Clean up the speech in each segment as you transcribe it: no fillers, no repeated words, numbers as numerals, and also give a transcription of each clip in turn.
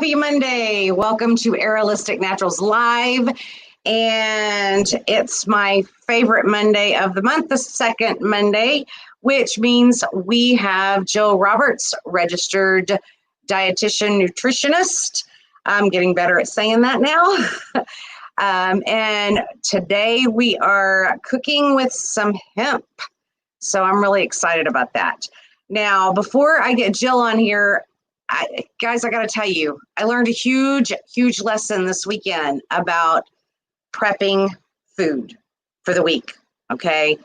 Happy Monday. Welcome to Aerialistic Naturals Live. And it's my favorite Monday of the month, the second Monday, which means we have Jill Roberts, registered dietitian nutritionist. I'm getting better at saying that now. And today we are cooking with some hemp. So I'm really excited about that. Now, before I get Jill on here, guys, I got to tell you, I learned a huge lesson this weekend about prepping food for the week. Okay.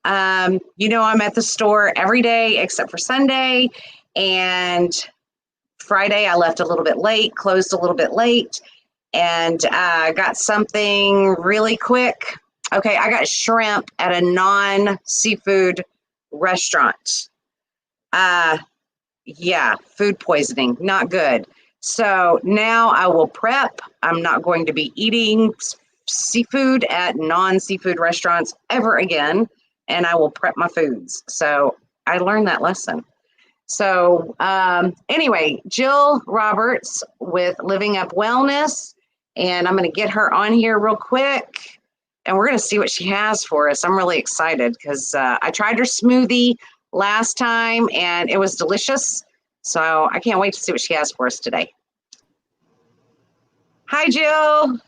I'm at the store every day except for Sunday, and Friday I left a little bit late, closed a little bit late, and got something really quick. Okay. I got shrimp at a non-seafood restaurant. Yeah, food poisoning, not good. So now I will prep. I'm not going to be eating seafood at non-seafood restaurants ever again, and I will prep my foods. So I learned that lesson. So anyway, Jill Roberts with Living Up Wellness, and I'm going to get her on here real quick, and we're going to see what she has for us. I'm really excited because I tried her smoothie last time and it was delicious. So I can't wait to see what she has for us today. Hi, Jill.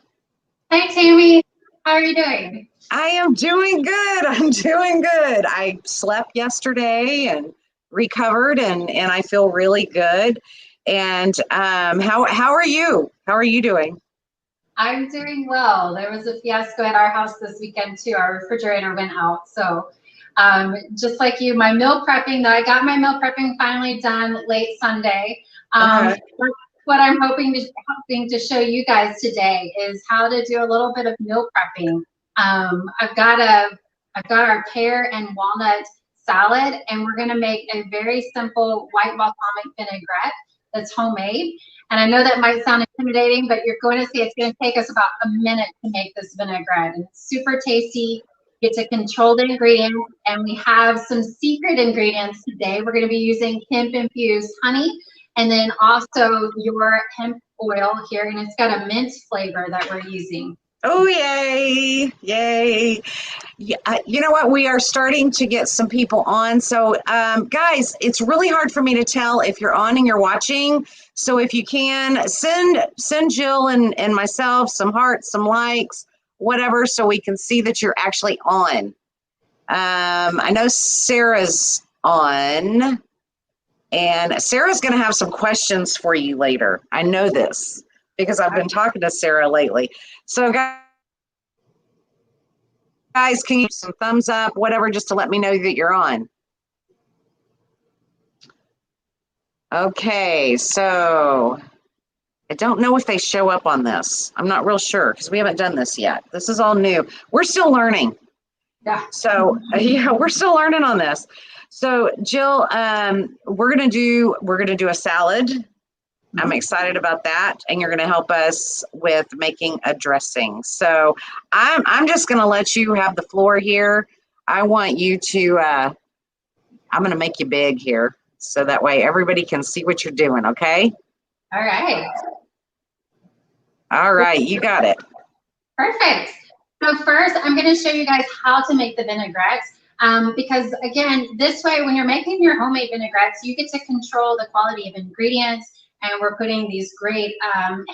Hi, Tammy. How are you doing? I am doing good. I'm doing good. I slept yesterday and recovered, and I feel really good. And how are you? How are you doing? I'm doing well. There was a fiasco at our house this weekend too. Our refrigerator went out. So just like you, my meal prepping, I got my meal prepping finally done late Sunday. What I'm hoping to show you guys today is how to do a little bit of meal prepping. I've got our pear and walnut salad, and we're going to make a very simple white balsamic vinaigrette that's homemade. And I know that might sound intimidating, but you're going to see it's going to take us about a minute to make this vinaigrette. And it's super tasty. Get to control the ingredients, and we have some secret ingredients today. We're going to be using hemp-infused honey, and then also your hemp oil here, and it's got a mint flavor that we're using. Oh, yay. Yay. Yeah, you know what? We are starting to get some people on. So, guys, it's really hard for me to tell if you're on and you're watching. So if you can, send Jill and myself some hearts, some likes, whatever, so we can see that you're actually on. I know Sarah's on, and Sarah's going to have some questions for you later. I know this because I've been talking to Sarah lately. So guys, can you give some thumbs up, whatever, just to let me know that you're on? Okay, so I don't know if they show up on this. I'm not real sure because we haven't done this yet. This is all new. We're still learning. Yeah. So yeah, we're still learning on this. So Jill, we're gonna do a salad. I'm excited about that, and you're gonna help us with making a dressing. So I'm just gonna let you have the floor here. I want you to. I'm gonna make you big here, so that way everybody can see what you're doing. Okay. All right. All right, you got it. Perfect. So first, I'm going to show you guys how to make the vinaigrettes. Because again, this way, when you're making your homemade vinaigrettes, you get to control the quality of ingredients, and we're putting these great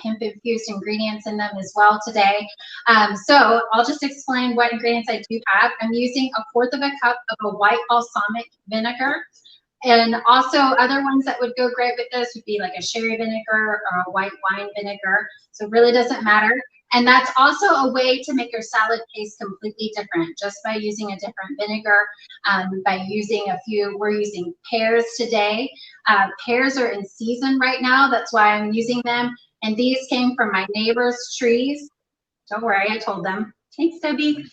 hemp-infused ingredients in them as well today. So I'll just explain what ingredients I do have. I'm using 1/4 of a cup of a white balsamic vinegar. And also other ones that would go great with this would be like a sherry vinegar or a white wine vinegar. So it really doesn't matter. And that's also a way to make your salad taste completely different, just by using a different vinegar, by using we're using pears today. Pears are in season right now. That's why I'm using them. And these came from my neighbor's trees. Don't worry, I told them. Thanks, Debbie.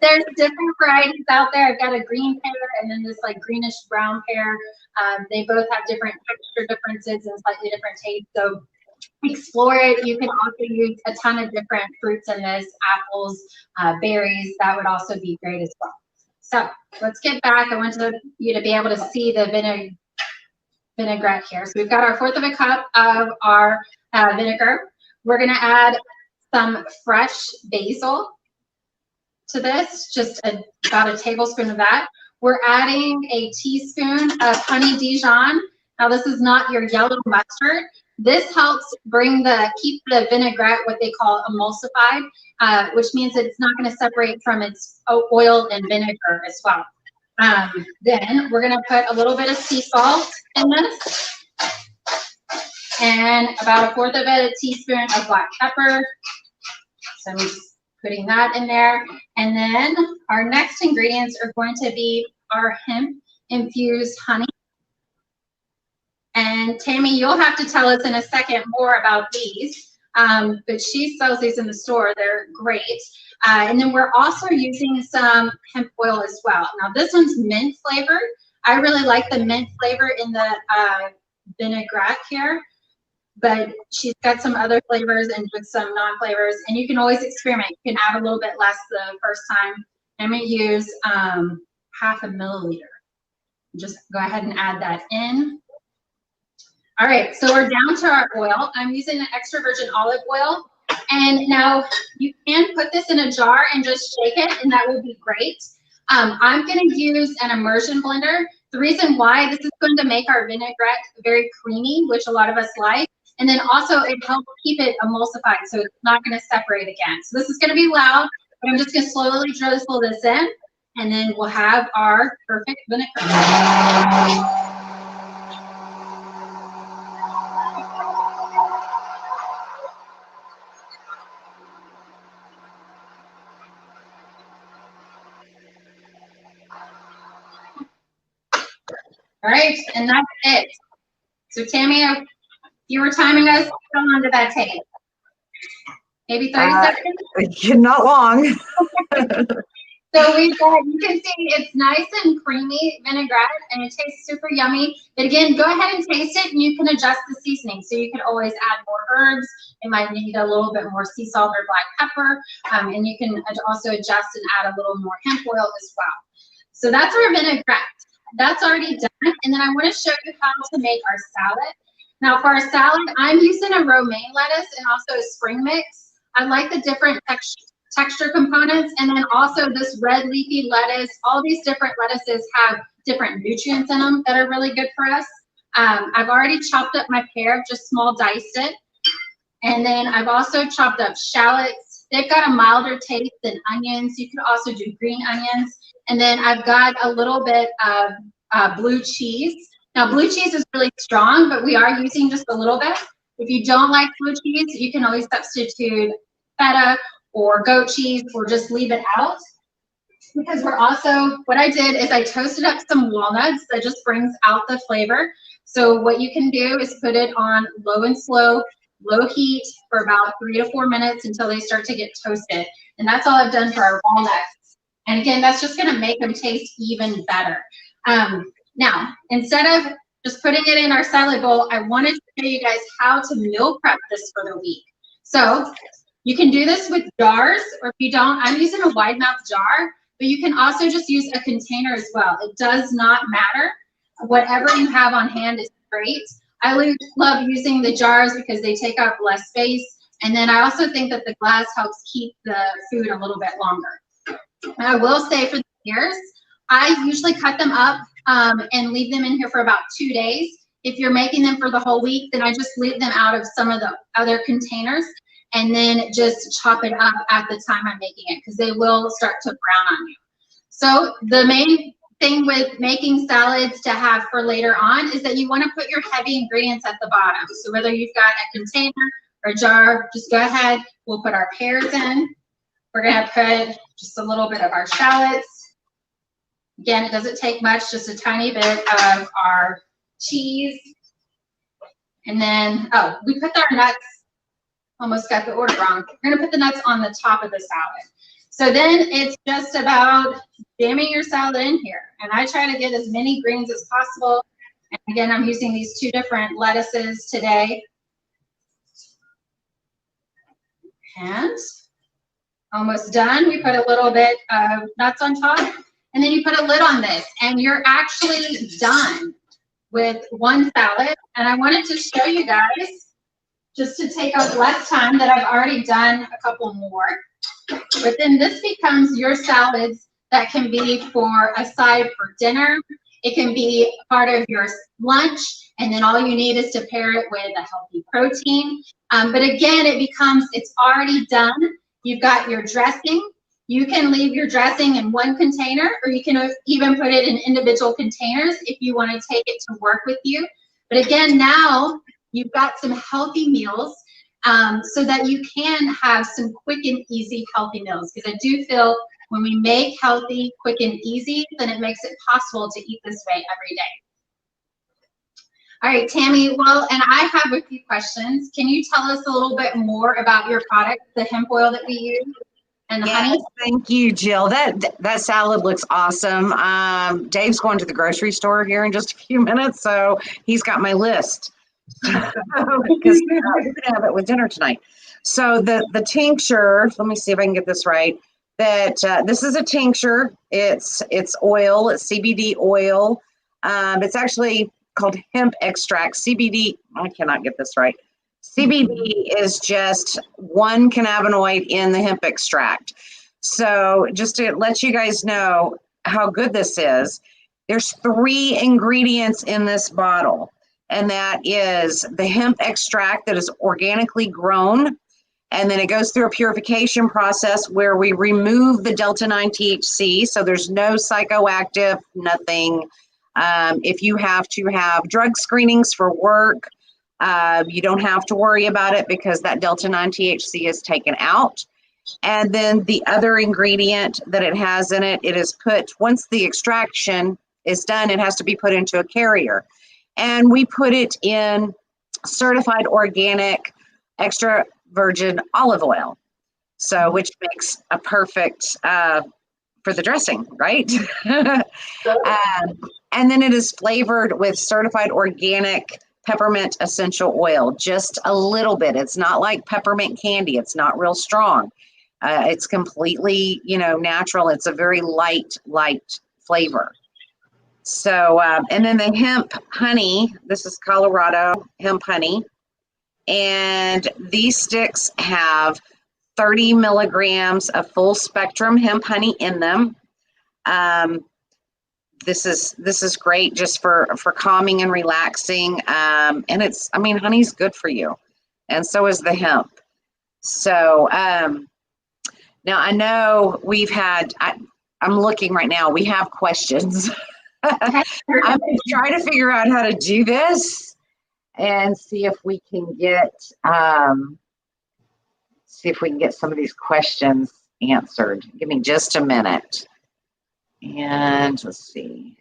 There's different varieties out there. I've got a green pear and then this like greenish brown pear. They both have different texture differences and slightly different taste. So explore it. You can also use a ton of different fruits in this, apples, berries. That would also be great as well. So let's get back. I want you to be able to see the vinaigrette here. So we've got our 1/4 of a cup of our vinegar. We're gonna add some fresh basil to this, just about a tablespoon of that. We're adding a teaspoon of honey Dijon. Now this is not your yellow mustard. This helps keep the vinaigrette what they call emulsified, which means it's not going to separate from its oil and vinegar as well. Then we're going to put a little bit of sea salt in this, and about 1/4 of a teaspoon of black pepper. So I'm just putting that in there. And then our next ingredients are going to be our hemp infused honey. And Tammy, you'll have to tell us in a second more about these, but she sells these in the store. They're great. And then we're also using some hemp oil as well. Now this one's mint flavored. I really like the mint flavor in the vinaigrette here, but she's got some other flavors and with some non-flavors, and you can always experiment. You can add a little bit less the first time. I'm gonna use 1/2 milliliter. Just go ahead and add that in. All right, so we're down to our oil. I'm using the extra virgin olive oil. And now you can put this in a jar and just shake it, and that will be great. I'm gonna use an immersion blender. The reason why, this is going to make our vinaigrette very creamy, which a lot of us like. And then also it helps keep it emulsified, so it's not gonna separate again. So this is gonna be loud, but I'm just gonna slowly drizzle this in, and then we'll have our perfect vinaigrette. All right, and that's it. So Tammy, if you were timing us, how long did that take? Maybe 30 seconds? Not long. So we've got, you can see it's nice and creamy vinaigrette, and it tastes super yummy. But again, go ahead and taste it, and you can adjust the seasoning. So you can always add more herbs. It might need a little bit more sea salt or black pepper, and you can also adjust and add a little more hemp oil as well. So that's our vinaigrette. That's already done, and then I want to show you how to make our salad. Now for our salad, I'm using a romaine lettuce and also a spring mix. I like the different texture components, and then also this red leafy lettuce. All these different lettuces have different nutrients in them that are really good for us. I've already chopped up my pear, just small diced it, and then I've also chopped up shallots. They've got a milder taste than onions. You can also do green onions. And then I've got a little bit of blue cheese. Now blue cheese is really strong, but we are using just a little bit. If you don't like blue cheese, you can always substitute feta or goat cheese, or just leave it out. Because we're also, what I did is I toasted up some walnuts. That just brings out the flavor. So what you can do is put it on low and slow, low heat for about 3 to 4 minutes until they start to get toasted. And that's all I've done for our walnuts. And again, that's just gonna make them taste even better. Now, instead of just putting it in our salad bowl, I wanted to show you guys how to meal prep this for the week. So you can do this with jars, or if you don't, I'm using a wide mouth jar, but you can also just use a container as well. It does not matter. Whatever you have on hand is great. I love using the jars because they take up less space. And then I also think that the glass helps keep the food a little bit longer. And I will say for the pears, I usually cut them up and leave them in here for about 2 days. If you're making them for the whole week, then I just leave them out of some of the other containers and then just chop it up at the time I'm making it, because they will start to brown on you. So the main thing with making salads to have for later on is that you want to put your heavy ingredients at the bottom. So whether you've got a container or a jar, just go ahead. We'll put our pears in. We're gonna put just a little bit of our shallots. Again, it doesn't take much, just a tiny bit of our cheese. And then, oh, we put our nuts, almost got the order wrong. We're gonna put the nuts on the top of the salad. So then it's just about jamming your salad in here. And I try to get as many greens as possible. And again, I'm using these 2 different lettuces today. And almost done. We put a little bit of nuts on top, and then you put a lid on this, and you're actually done with one salad. And I wanted to show you guys, just to take up less time, that I've already done a couple more. But then this becomes your salads that can be for a side for dinner. It can be part of your lunch, and then all you need is to pair it with a healthy protein. But again, it's already done. You've got your dressing. You can leave your dressing in one container, or you can even put it in individual containers if you want to take it to work with you. But again, now you've got some healthy meals, so that you can have some quick and easy healthy meals. Because I do feel when we make healthy, quick and easy, then it makes it possible to eat this way every day. All right, Tammy, well, and I have a few questions. Can you tell us a little bit more about your product, the hemp oil that we use and the honey? Thank you, Jill. That salad looks awesome. Dave's going to the grocery store here in just a few minutes, so he's got my list. Because we're going to have it with dinner tonight. So the tincture, let me see if I can get this right. This is a tincture. It's oil. It's CBD oil. It's actually called hemp extract. CBD, I cannot get this right. CBD is just one cannabinoid in the hemp extract. So just to let you guys know how good this is, there's 3 ingredients in this bottle, and that is the hemp extract that is organically grown, and then it goes through a purification process where we remove the Delta-9 THC, so there's no psychoactive, nothing. If you have to have drug screenings for work, you don't have to worry about it because that Delta-9 THC is taken out. And then the other ingredient that it has in it, it is put, once the extraction is done, it has to be put into a carrier. And we put it in certified organic extra virgin olive oil, so which makes a perfect for the dressing, right? And then it is flavored with certified organic peppermint essential oil, just a little bit. It's not like peppermint candy. It's not real strong. It's completely, natural. It's a very light flavor. So, and then the hemp honey, this is Colorado hemp honey. And these sticks have 30 milligrams of full spectrum hemp honey in them. This is great just for calming and relaxing. And honey's good for you. And so is the hemp. So now I know I'm looking right now, we have questions. I'm trying to figure out how to do this and see if we can get some of these questions answered. Give me just a minute. And let's see.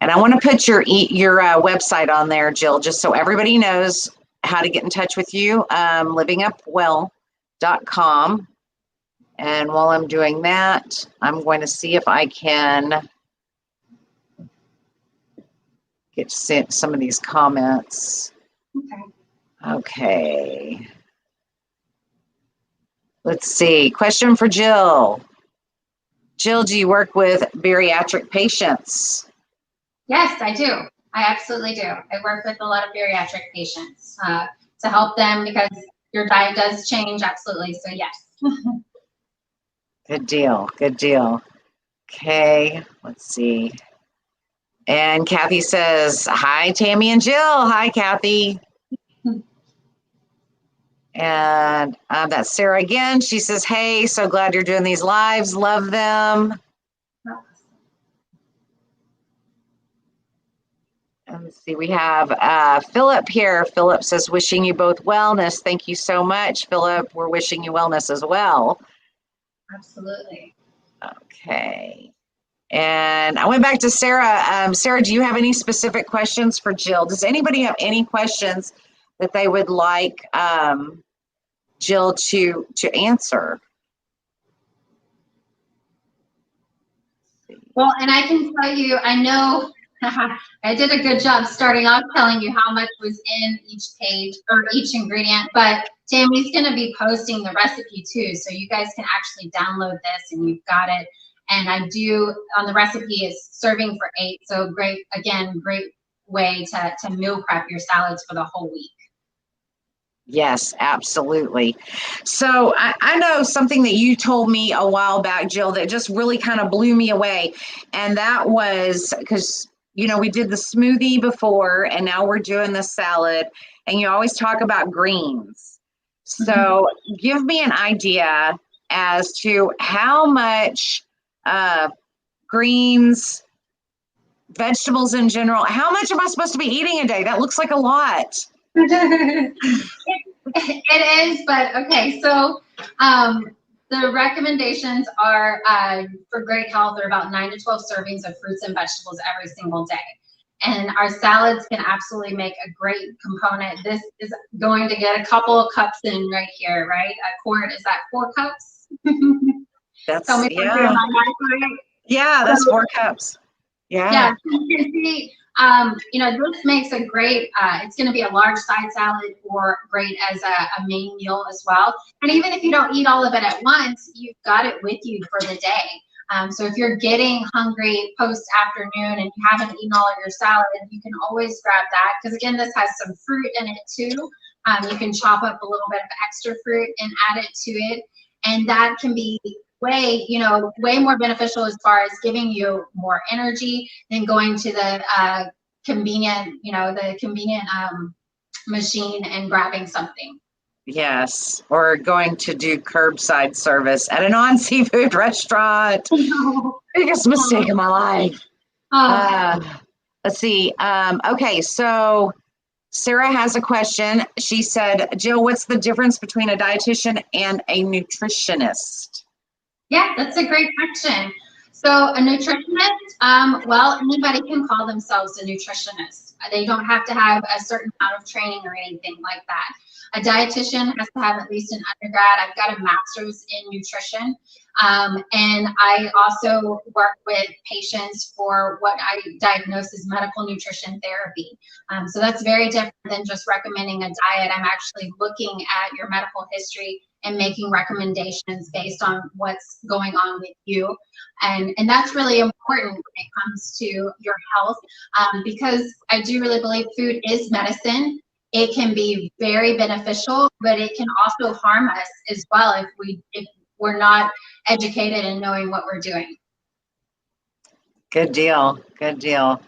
And I want to put your website on there, Jill, just so everybody knows how to get in touch with you. livingupwell.com. And while I'm doing that, I'm going to see if I can get some of these comments. Okay. Let's see. Question for Jill. Jill, do you work with bariatric patients? Yes, I do. I absolutely do. I work with a lot of bariatric patients to help them because your diet does change. Absolutely. So yes. Good deal. Good deal. Okay. Let's see. And Kathy says, hi, Tammy and Jill. Hi, Kathy. And that's Sarah again. She says, hey, so glad you're doing these lives. Love them. And let's see, we have Philip here. Philip says, wishing you both wellness. Thank you so much, Philip. We're wishing you wellness as well. Absolutely. Okay. And I went back to Sarah. Sarah, do you have any specific questions for Jill? Does anybody have any questions that they would like Jill to answer? Well, and I can tell you, I know I did a good job starting off telling you how much was in each page or each ingredient, but Tammy's going to be posting the recipe too, so you guys can actually download this and you've got it. And I do, on the recipe is serving for 8, so great, again, great way to meal prep your salads for the whole week. Yes, absolutely. So I know something that you told me a while back, Jill, that just really kind of blew me away. And that was because, we did the smoothie before and now we're doing the salad, and you always talk about greens. So give me an idea as to how much greens, vegetables in general, how much am I supposed to be eating a day? That looks like a lot. It is, but okay. So the recommendations are for great health are about 9 to 12 servings of fruits and vegetables every single day. And our salads can absolutely make a great component. This is going to get a couple of cups in right here, right? A quart, is that 4 cups? That's, Tell me yeah. Yeah, that's 4 cups. Yeah. Yeah, so you can see, this makes a great, it's going to be a large side salad or great as a main meal as well. And even if you don't eat all of it at once, you've got it with you for the day. So if you're getting hungry post afternoon and you haven't eaten all of your salad, you can always grab that. Because again, this has some fruit in it too. You can chop up a little bit of extra fruit and add it to it. And that can be way more beneficial as far as giving you more energy than going to the convenient machine and grabbing something. Yes, or going to do curbside service at a non-seafood restaurant. Biggest mistake of my life. Let's see. Okay, so Sarah has a question. She said, Jill, what's the difference between a dietitian and a nutritionist? Yeah, that's a great question. So a nutritionist, well, anybody can call themselves a nutritionist. They don't have to have a certain amount of training or anything like that. A dietitian has to have at least an undergrad. I've got a master's in nutrition. And I also work with patients for what I diagnose as medical nutrition therapy. So that's very different than just recommending a diet. I'm actually looking at your medical history and making recommendations based on what's going on with you. And that's really important when it comes to your health, because I do really believe food is medicine. It can be very beneficial, but it can also harm us as well if we're not educated and knowing what we're doing. Good deal. Good deal.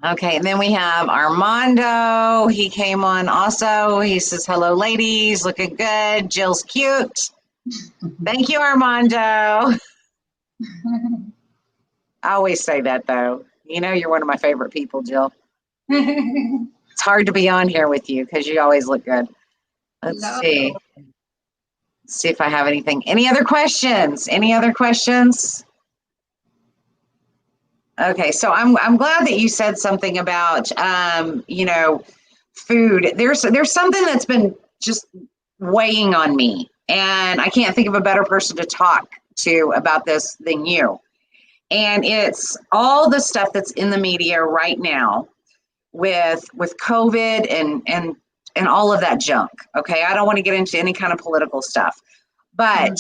Okay, and then we have Armando. He came on also. He says, hello, ladies. Looking good. Jill's cute. Thank you, Armando. I always say that, though. You're one of my favorite people, Jill. It's hard to be on here with you because you always look good. Let's see. Let's see if I have anything. Any other questions? Any other questions? Okay, so I'm glad that you said something about food. There's something that's been just weighing on me, and I can't think of a better person to talk to about this than you. And it's all the stuff that's in the media right now with COVID and all of that junk. Okay, I don't want to get into any kind of political stuff, but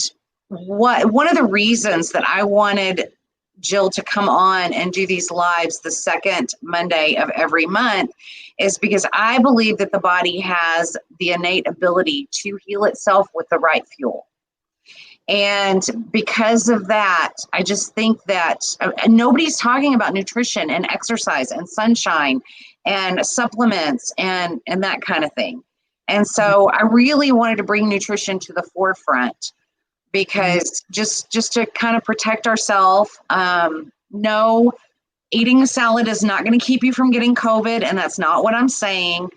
one of the reasons that I wanted Jill to come on and do these lives the second Monday of every month is because I believe that the body has the innate ability to heal itself with the right fuel. And because of that, I just think that nobody's talking about nutrition and exercise and sunshine and supplements and that kind of thing. And so I really wanted to bring nutrition to the forefront, because just to kind of protect ourselves. No, eating a salad is not going to keep you from getting COVID, and that's not what I'm saying,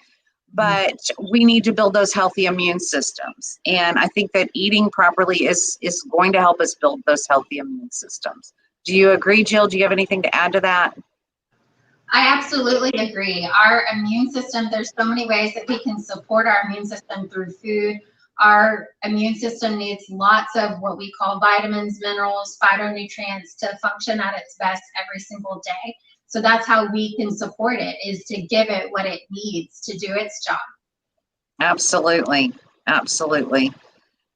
but we need to build those healthy immune systems. And I think that eating properly is going to help us build those healthy immune systems. Do you agree, Jill? Do you have anything to add to that? I absolutely agree. Our immune system, there's so many ways that we can support our immune system through food. Our immune system needs lots of what we call vitamins, minerals, phytonutrients to function at its best every single day. So that's how we can support it, is to give it what it needs to do its job. Absolutely. Absolutely.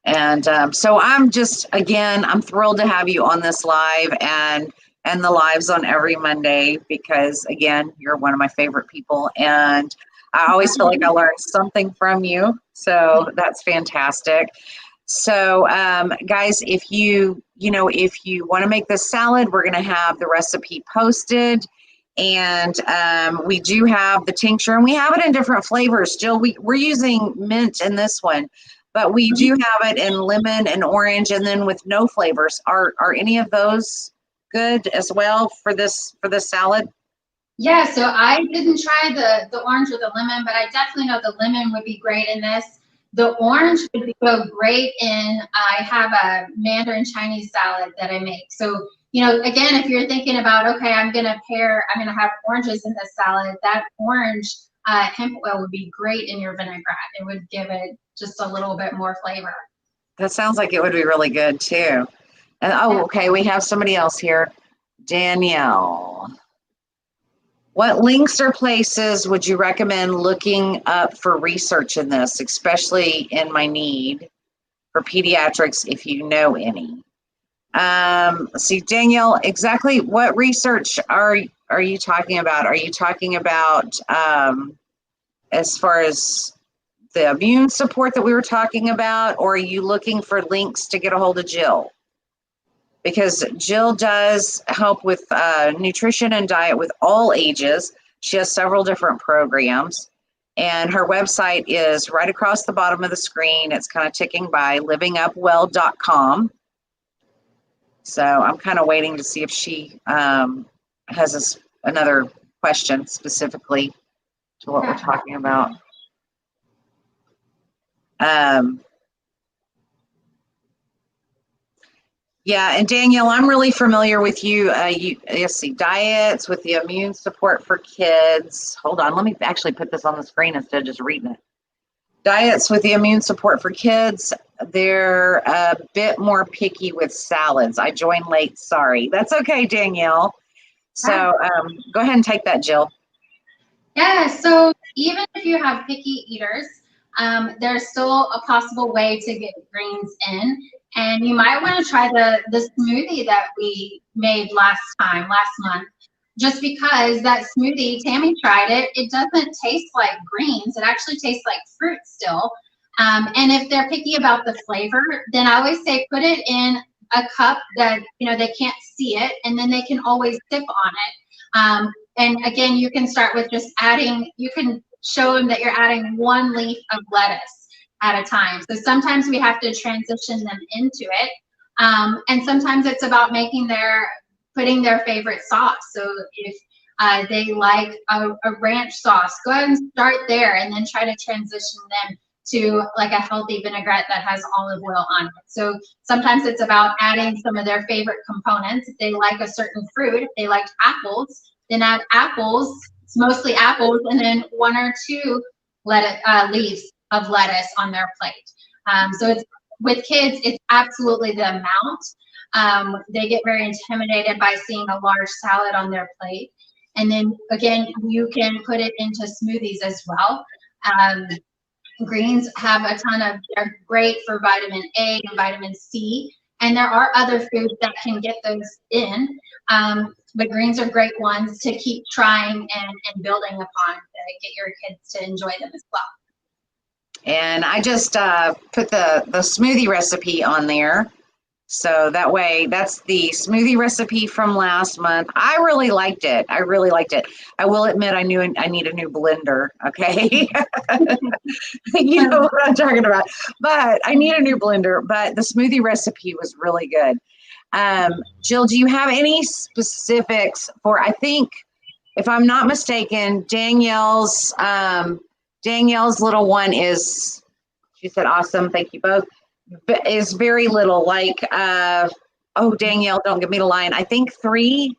And so I'm thrilled to have you on this live. And and the lives on every Monday because, again, you're one of my favorite people. And I always feel like I learned something from you. So that's fantastic. So, guys, if you want to make this salad, we're going to have the recipe posted. And we do have the tincture, and we have it in different flavors. Jill, we're using mint in this one, but we do have it in lemon and orange, and then with no flavors. Are any of those good as well for this salad? Yeah, so I didn't try the orange or the lemon, but I definitely know the lemon would be great in this. The orange would go great in, I have a Mandarin Chinese salad that I make. So, again, if you're thinking about, okay, I'm going to have oranges in this salad, that orange hemp oil would be great in your vinaigrette. It would give it just a little bit more flavor. That sounds like it would be really good too. And okay, we have somebody else here. Danielle. What links or places would you recommend looking up for research in this, especially in my need for pediatrics, if you know any? Let's see, Danielle, exactly what research are you talking about? Are you talking about as far as the immune support that we were talking about, or are you looking for links to get a hold of Jill? Because Jill does help with nutrition and diet with all ages. She has several different programs, and her website is right across the bottom of the screen. It's kind of ticking by, livingupwell.com. So I'm kind of waiting to see if she has another question specifically to what we're talking about. Yeah, and Danielle, I'm really familiar with you. Let's see, diets with the immune support for kids. Hold on, let me actually put this on the screen instead of just reading it. Diets with the immune support for kids. They're a bit more picky with salads. I joined late, sorry. That's okay, Danielle. So go ahead and take that, Jill. Yeah, so even if you have picky eaters, there's still a possible way to get greens in. And you might want to try the smoothie that we made last month, just because that smoothie, Tammy tried it, it doesn't taste like greens. It actually tastes like fruit still. And if they're picky about the flavor, then I always say put it in a cup that, they can't see it, and then they can always sip on it. And again, you can start with just adding, you can show them that you're adding one leaf of lettuce at a time. So sometimes we have to transition them into it. And sometimes it's about putting their favorite sauce. So if they like a ranch sauce, go ahead and start there and then try to transition them to like a healthy vinaigrette that has olive oil on it. So sometimes it's about adding some of their favorite components. If they like a certain fruit, if they like apples, then add apples. It's mostly apples, and then one or two leaves of lettuce on their plate. So it's with kids, it's absolutely the amount. They get very intimidated by seeing a large salad on their plate. And then again, you can put it into smoothies as well. Greens have they're great for vitamin A and vitamin C. And there are other foods that can get those in. But greens are great ones to keep trying and building upon to get your kids to enjoy them as well. And I just put the smoothie recipe on there. So that way, that's the smoothie recipe from last month. I really liked it. I will admit I need a new blender, okay? You know what I'm talking about. But I need a new blender, but the smoothie recipe was really good. Jill, do you have any specifics for, I think, if I'm not mistaken, Danielle's little one is, she said, awesome, thank you both, is very little, like, Danielle, don't give me the line. I think 3.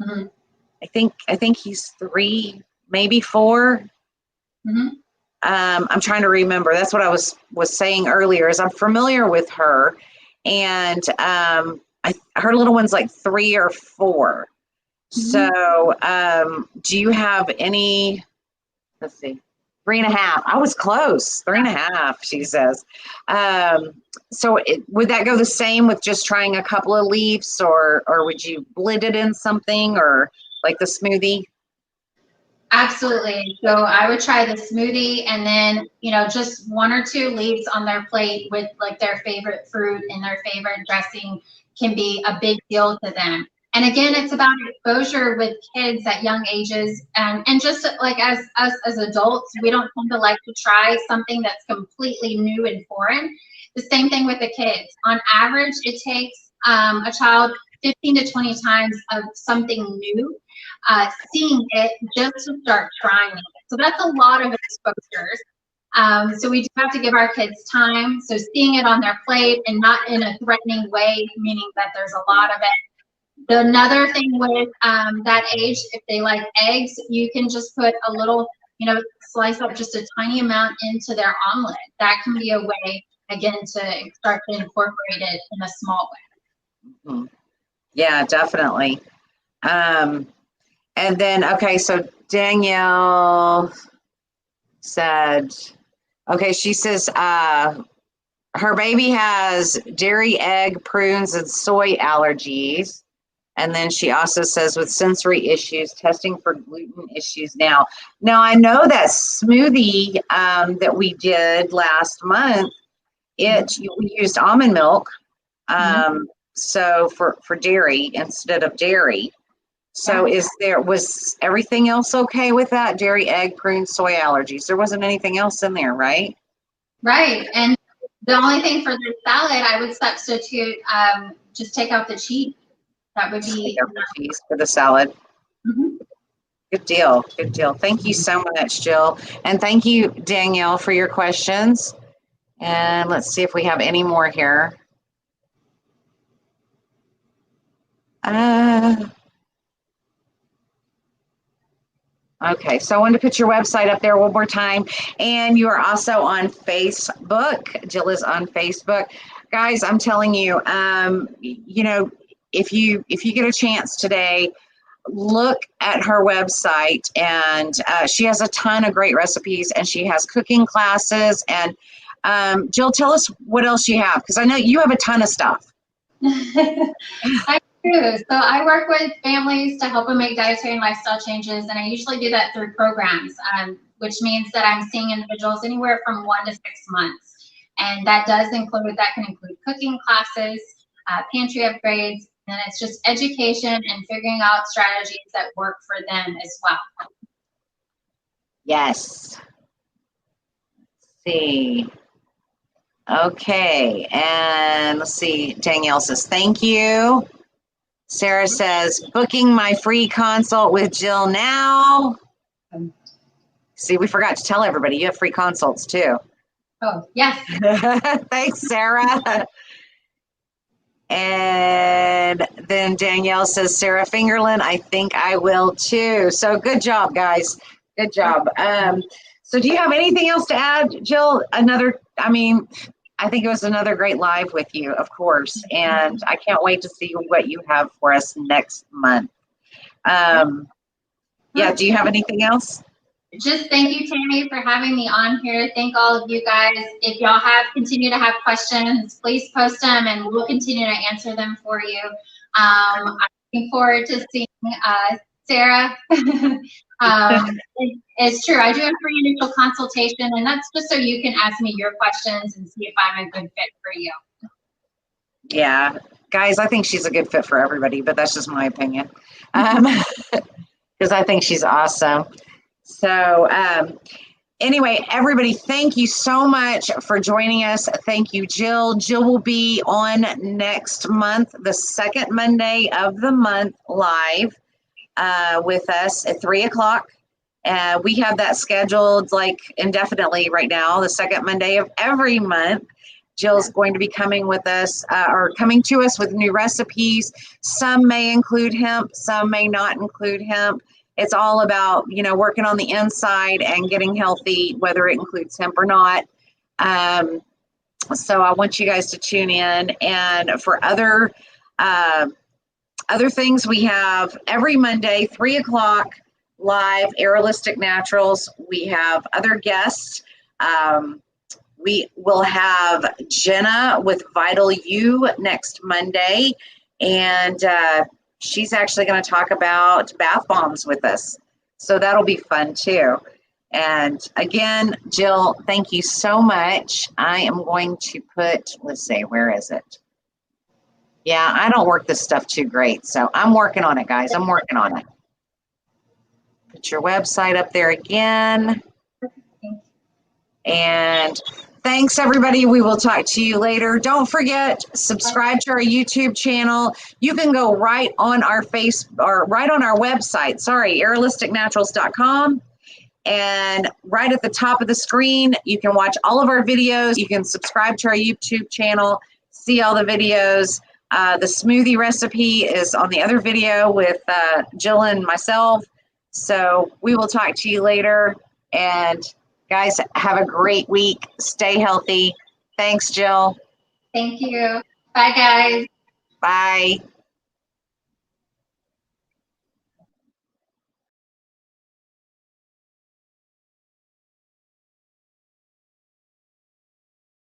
Mm-hmm. I think he's 3, maybe 4. Mm-hmm. I'm trying to remember. That's what I was saying earlier, is I'm familiar with her, and her little one's like 3 or 4. Mm-hmm. So do you have any, let's see, 3.5. I was close. 3.5, she says. So would that go the same with just trying a couple of leaves, or would you blend it in something, or like the smoothie? Absolutely. So I would try the smoothie, and then, you know, just 1 or 2 leaves on their plate with like their favorite fruit and their favorite dressing can be a big deal to them. And again, it's about exposure with kids at young ages. And just like as us as adults, we don't tend to like to try something that's completely new and foreign. The same thing with the kids. On average, it takes a child 15 to 20 times of something new, seeing it just to start trying it. So that's a lot of exposures. So we do have to give our kids time. So seeing it on their plate and not in a threatening way, meaning that there's a lot of it. Another thing with that age, if they like eggs, you can just put a little, you know, slice up just a tiny amount into their omelet. That can be a way, again, to start to incorporate it in a small way. Mm-hmm. Yeah, definitely. And then, okay, so Danielle said, okay, she says her baby has dairy, egg, prunes, and soy allergies. And then she also says with sensory issues, testing for gluten issues now. Now, I know that smoothie that we did last month, we used almond milk. So for dairy instead of dairy. So was everything else okay with that? Dairy, egg, prune, soy allergies. There wasn't anything else in there, right? Right. And the only thing for the salad, I would substitute, just take out the cheese. That would be cheese for the salad. Mm-hmm. Good deal. Good deal. Thank you so much, Jill. And thank you, Danielle, for your questions. And let's see if we have any more here. Okay, so I wanted to put your website up there one more time. And you are also on Facebook. Jill is on Facebook. Guys, I'm telling you, you know, if you get a chance today, look at her website, and she has a ton of great recipes, and she has cooking classes. And Jill, tell us what else you have, because I know you have a ton of stuff. I do. So I work with families to help them make dietary and lifestyle changes, and I usually do that through programs, which means that I'm seeing individuals anywhere from 1 to 6 months. And that can include cooking classes, pantry upgrades, and then it's just education and figuring out strategies that work for them as well. Yes. Let's see. Okay, and let's see. Danielle says, thank you. Sarah says, booking my free consult with Jill now. See, we forgot to tell everybody you have free consults too. Oh, yes. Thanks, Sarah. And then Danielle says, Sarah Fingerland, I think I will too. So good job, guys. Good job. So do you have anything else to add, Jill? I think it was another great live with you, of course. And I can't wait to see what you have for us next month. Yeah, do you have anything else? Just thank you, Tammy, for having me on here. Thank all of you guys. If y'all continue to have questions, please post them and we'll continue to answer them for you. I'm looking forward to seeing Sarah. It's true. I do a free initial consultation, and that's just so you can ask me your questions and see if I'm a good fit for you. Yeah, guys, I think she's a good fit for everybody, but that's just my opinion. Because I think she's awesome. So anyway, everybody, thank you so much for joining us. Thank you, Jill. Jill will be on next month, the second Monday of the month, live with us at 3 o'clock. We have that scheduled like indefinitely right now, the second Monday of every month. Jill's going to be coming with us or coming to us with new recipes. Some may include hemp, some may not include hemp. It's all about, you know, working on the inside and getting healthy, whether it includes hemp or not. So I want you guys to tune in. And for other things, we have every Monday, 3 o'clock, Live, Aerolistic Naturals. We have other guests. We will have Jenna with Vital You next Monday, and she's actually going to talk about bath bombs with us. So that'll be fun too. And again, Jill, thank you so much. I am going to put, let's see, where is it? Yeah, I don't work this stuff too great, so I'm working on it, guys. I'm working on it. Put your website up there again. And thanks, everybody. We will talk to you later. Don't forget, subscribe to our YouTube channel. You can go right on our right on our website, aerolisticnaturals.com. And right at the top of the screen, you can watch all of our videos. You can subscribe to our YouTube channel, see all the videos. The smoothie recipe is on the other video with Jill and myself. So we will talk to you later. And guys, have a great week. Stay healthy. Thanks, Jill. Thank you. Bye, guys. Bye.